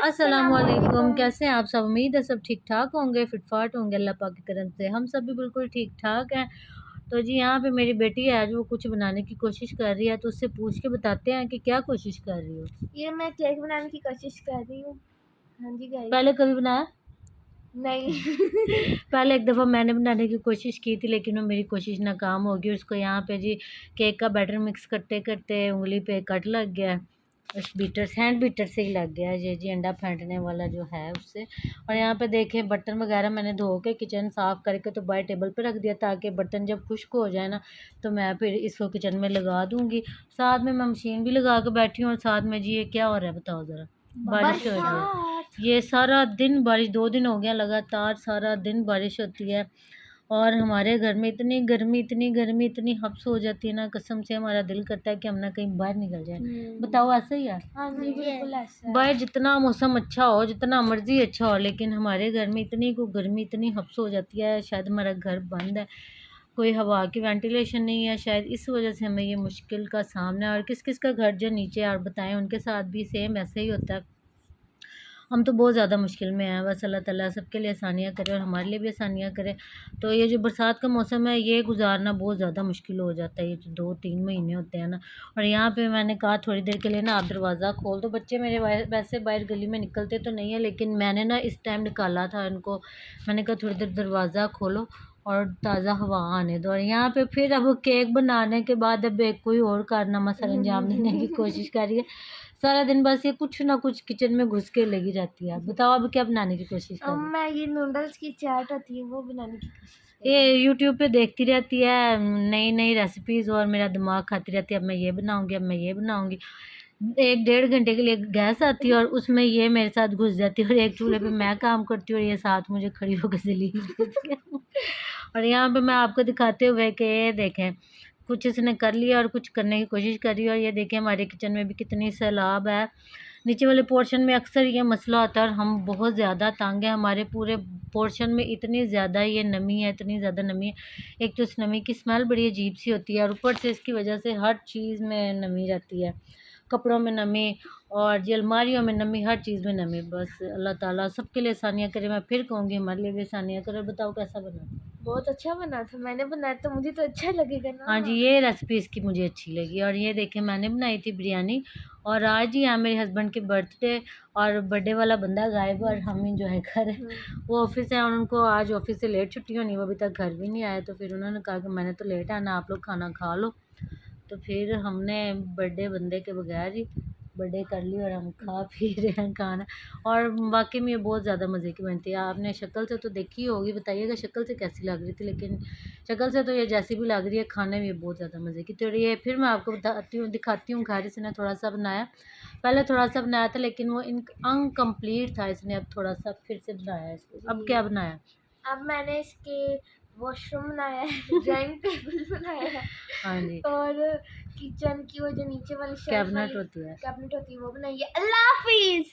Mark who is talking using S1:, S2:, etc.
S1: अस्सलामुअलैकुम। कैसे हैं आप सब? उम्मीद है सब ठीक ठाक होंगे, फिटफाट होंगे अल्लाह पाक की करम से। हम सब भी बिल्कुल ठीक ठाक हैं। तो जी यहाँ पे मेरी बेटी है, आज वो कुछ बनाने की कोशिश कर रही है, तो उससे पूछ के बताते हैं कि क्या कोशिश कर रही हो।
S2: ये मैं केक बनाने की कोशिश कर रही हूँ। हाँ जी गाइस।
S1: पहले कभी बनाया?
S2: नहीं।
S1: पहले एक दफ़ा मैंने बनाने की कोशिश की थी, लेकिन वो मेरी कोशिश नाकाम हो गई। उसको यहाँ पे जी केक का बैटर मिक्स करते करते उंगली पे कट लग गया। उस हैंड बीटर से ही लग गया। ये जी अंडा फेंटने वाला जो है उससे। और यहाँ पे देखें बर्तन वगैरह मैंने धो के किचन साफ़ करके तो बाहर टेबल पे रख दिया, ताकि बर्तन जब खुश्क हो जाए ना तो मैं फिर इसको किचन में लगा दूँगी। साथ में मैं मशीन भी लगा के बैठी हूँ, और साथ में जी ये क्या हो रहा है बताओ ज़रा? बारिश हो रही है। ये सारा दिन बारिश, 2 दिन हो गया लगातार सारा दिन बारिश होती है। और हमारे घर में इतनी गर्मी इतनी हब्स हो जाती है ना, कसम से हमारा दिल करता है कि हम ना कहीं बाहर निकल जाए। बताओ ऐसा ही है?
S2: हाँ जी बिल्कुल ऐसा है।
S1: बाहर जितना मौसम अच्छा हो, जितना मर्जी अच्छा हो, लेकिन हमारे घर में इतनी को गर्मी इतनी हब्स हो जाती है। शायद हमारा घर बंद है, कोई हवा की वेंटिलेशन नहीं है, शायद इस वजह से हमें ये मुश्किल का सामना है। और किस किस का घर जो नीचे आप बताएं, उनके साथ भी सेम ऐसे ही होता है। हम तो बहुत ज़्यादा मुश्किल में हैं। बस अल्लाह ताला सबके लिए आसानियाँ करे और हमारे लिए भी आसानियाँ करे। तो ये जो बरसात का मौसम है, ये गुजारना बहुत ज़्यादा मुश्किल हो जाता है। ये जो 2-3 महीने होते हैं ना। और यहाँ पे मैंने कहा थोड़ी देर के लिए ना आप दरवाज़ा खोल दो। बच्चे मेरे वैसे बाहर गली में निकलते तो नहीं है, लेकिन मैंने ना इस टाइम निकाला था इनको। मैंने कहा थोड़ी देर दरवाज़ा खोलो और ताज़ा हवा आने दो। और यहाँ पे फिर अब केक बनाने के बाद अब एक कोई और कारनामा सरअंजाम देने की कोशिश कर रही है। सारा दिन बस ये कुछ ना कुछ किचन में घुस के लगी रहती है। बताओ अब क्या बनाने की कोशिश कर रही है?
S2: मैं ये नूडल्स की चाट होती है वो बनाने की कोशिश कर
S1: ये यूट्यूब पे देखती रहती है नई नई रेसिपीज़, और मेरा दिमाग खाती रहती है अब मैं ये बनाऊंगी, अब मैं ये बनाऊंगी। 1-1.5 घंटे के लिए गैस आती है और उसमें ये मेरे साथ घुस जाती है, और एक चूल्हे पे मैं काम करती हूँ और ये साथ मुझे खड़ी होकर जलील देती है। और यहाँ पे मैं आपको दिखाते हुए कि ये देखें कुछ इसने कर लिया और कुछ करने की कोशिश कर रही है। और ये देखें हमारे किचन में भी कितनी सैलाब है। नीचे वाले पोर्शन में अक्सर ये मसला होता है और हम बहुत ज़्यादा तंग हैं। हमारे पूरे पोर्शन में इतनी ज़्यादा ये नमी है, इतनी ज़्यादा नमी है। एक तो इस नमी की स्मेल बड़ी अजीब सी होती है, और ऊपर से इसकी वजह से हर चीज़ में नमी रहती है। कपड़ों में नमी और जी अलमारियों में नमी, हर चीज़ में नमी। बस अल्लाह ताला सबके लिए आसानियाँ करे। मैं फिर कहूँगी हमारे लिए भी आसानियाँ करे। बताओ कैसा बना?
S2: बहुत अच्छा बना था। मैंने बनाया तो मुझे तो अच्छा लगेगा ना।
S1: हाँ जी, ये रेसिपी इसकी मुझे अच्छी लगी। और ये देखिए मैंने बनाई थी बिरयानी। और आज ही यहाँ मेरे हस्बैंड की बर्थडे, और बर्थडे वाला बंदा गायब है और हम ही जो है घर है। वो ऑफिस है और उनको आज ऑफिस से लेट छुट्टी होनी, वो अभी तक घर भी नहीं आए। तो फिर उन्होंने कहा कि मैंने तो लेट आना, आप लोग खाना खा लो। तो फिर हमने बर्थडे बंदे के बगैर ही बर्थडे कर ली और हम खा पी रहे हैं खाना। और वाकई में ये बहुत ज़्यादा मज़े की बनती है। आपने शक्ल से तो देखी होगी, बताइएगा शक्ल से कैसी लग रही थी, लेकिन शक्ल से तो ये जैसी भी लग रही है, खाने में ये बहुत ज़्यादा मज़े की। तो ये फिर मैं आपको बताती हूँ, दिखाती हूँ घर। इसने थोड़ा सा बनाया, पहले थोड़ा सा बनाया था लेकिन वो अनकम्प्लीट था, इसने अब थोड़ा सा फिर से बनाया इसको। अब क्या बनाया?
S2: अब मैंने इसके वॉशरूम बनाया है, ड्राइंग टेबल बनाया है
S1: हाँ जी,
S2: और किचन की वो जो नीचे वाली शेल्फ
S1: कैबिनेट
S2: वाली
S1: होती है।
S2: कैबिनेट होती है वो बनाई है। अल्लाह हाफिज।